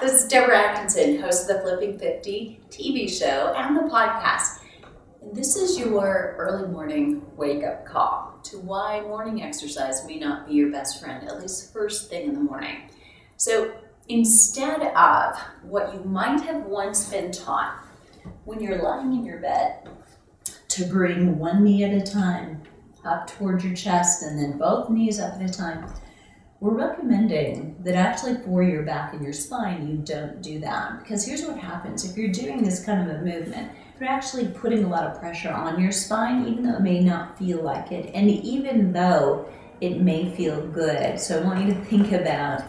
This is Deborah Atkinson, host of the Flipping 50 TV show and the podcast. And this is your early morning wake-up call to why morning exercise may not be your best friend, at least first thing in the morning. So instead of what you might have once been taught when you're lying in your bed to bring one knee at a time up towards your chest and then both knees up at a time, we're recommending that actually for your back and your spine, you don't do that. Because here's what happens. If you're doing this kind of a movement, you're actually putting a lot of pressure on your spine, even though it may not feel like it, and even though it may feel good. So I want you to think about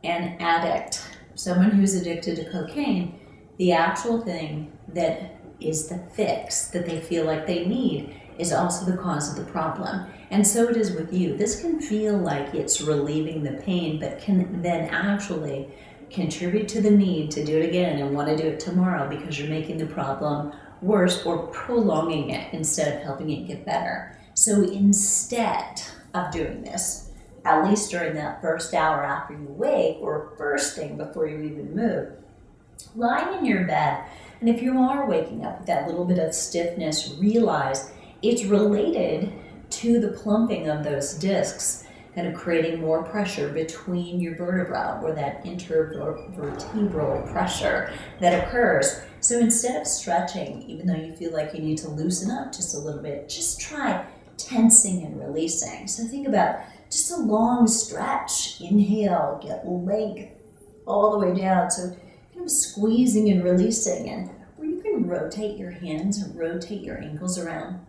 an addict, someone who's addicted to cocaine. The actual thing that is the fix that they feel like they need is also the cause of the problem. And so it is with you. This can feel like it's relieving the pain, but can then actually contribute to the need to do it again and want to do it tomorrow because you're making the problem worse or prolonging it instead of helping it get better. So instead of doing this, at least during that first hour after you wake or first thing before you even move, lying in your bed, and if you are waking up with that little bit of stiffness, realize it's related to the plumping of those discs, kind of creating more pressure between your vertebrae, or that intervertebral pressure that occurs. So instead of stretching, even though you feel like you need to loosen up just a little bit, just try tensing and releasing. So think about just a long stretch. Inhale, get length all the way down. So kind of squeezing and releasing, and where you can rotate your hands and rotate your ankles around.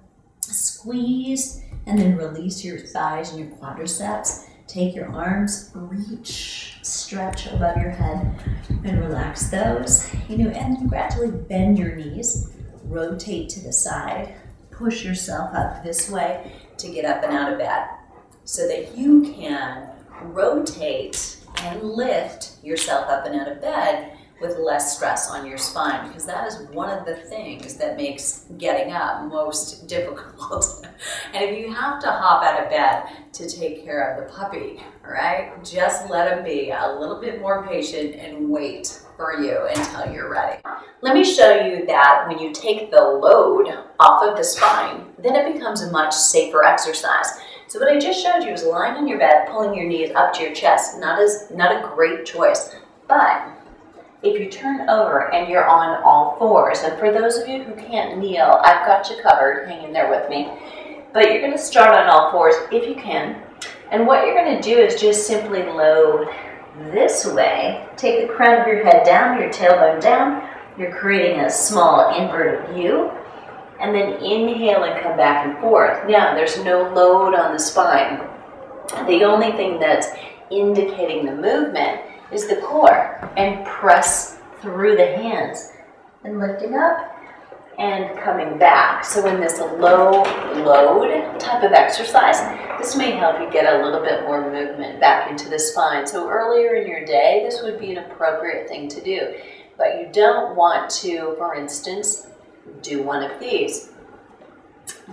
Squeeze and then release your thighs and your quadriceps. Take your arms, reach, stretch above your head and relax those. And then gradually bend your knees, rotate to the side, push yourself up this way to get up and out of bed so that you can rotate and lift yourself up and out of bed with less stress on your spine, because that is one of the things that makes getting up most difficult. And if you have to hop out of bed to take care of the puppy, right, just let him be a little bit more patient and wait for you until you're ready. Let me show you that when you take the load off of the spine, then it becomes a much safer exercise. So what I just showed you is lying on your bed, pulling your knees up to your chest. Not a great choice, but if you turn over and you're on all fours, and for those of you who can't kneel, I've got you covered, hang in there with me, but you're going to start on all fours if you can, and what you're going to do is just simply load this way. Take the crown of your head down, your tailbone down, you're creating a small inverted U, and then inhale and come back and forth. Now, there's no load on the spine. The only thing that's indicating the movement is the core, and press through the hands and lifting up and coming back. So in this low load type of exercise, this may help you get a little bit more movement back into the spine. So earlier in your day, this would be an appropriate thing to do, but you don't want to, for instance, do one of these.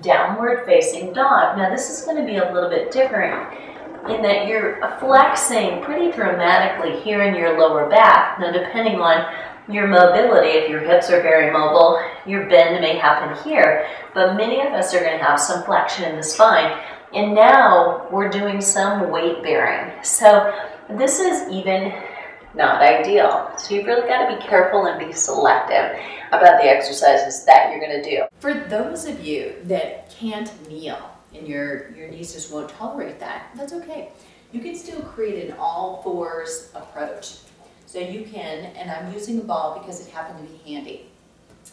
Downward facing dog. Now this is going to be a little bit different in that you're flexing pretty dramatically here in your lower back. Now, depending on your mobility, if your hips are very mobile, your bend may happen here, but many of us are going to have some flexion in the spine. And now we're doing some weight bearing. So this is even not ideal. So you've really got to be careful and be selective about the exercises that you're going to do. For those of you that can't kneel, and your knees just won't tolerate that, that's okay. You can still create an all fours approach. So you can, and I'm using a ball because it happened to be handy.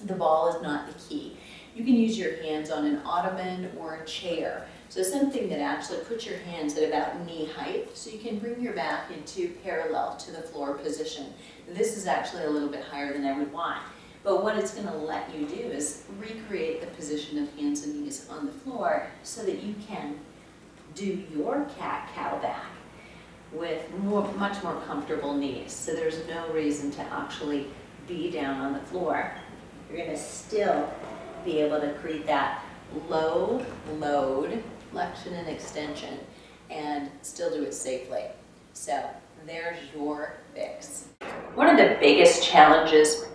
The ball is not the key. You can use your hands on an ottoman or a chair. So something that actually puts your hands at about knee height, so you can bring your back into parallel to the floor position. This is actually a little bit higher than I would want. But what it's going to let you do is recreate the position of hands and knees on the floor so that you can do your cat-cow back with much more comfortable knees. So there's no reason to actually be down on the floor. You're going to still be able to create that low load, flexion and extension, and still do it safely. So there's your fix. One of the biggest challenges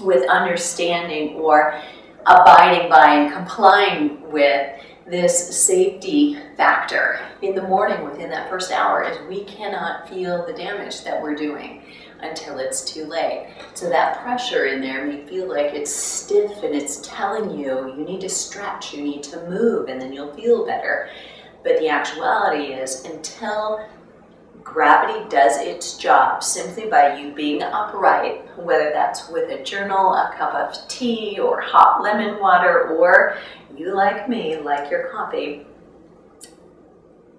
with understanding or abiding by and complying with this safety factor in the morning within that first hour is we cannot feel the damage that we're doing until it's too late. So that pressure in there may feel like it's stiff and it's telling you you need to stretch, you need to move, and then you'll feel better. But the actuality is, until gravity does its job simply by you being upright, whether that's with a journal, a cup of tea, or hot lemon water, or you like me, like your coffee,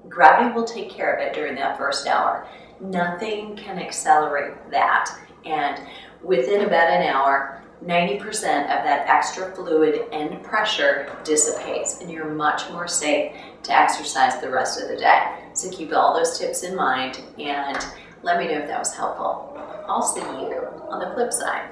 gravity will take care of it during that first hour. Nothing can accelerate that. And within about an hour, 90% of that extra fluid and pressure dissipates, and you're much more safe to exercise the rest of the day. So keep all those tips in mind and let me know if that was helpful. I'll see you on the flip side.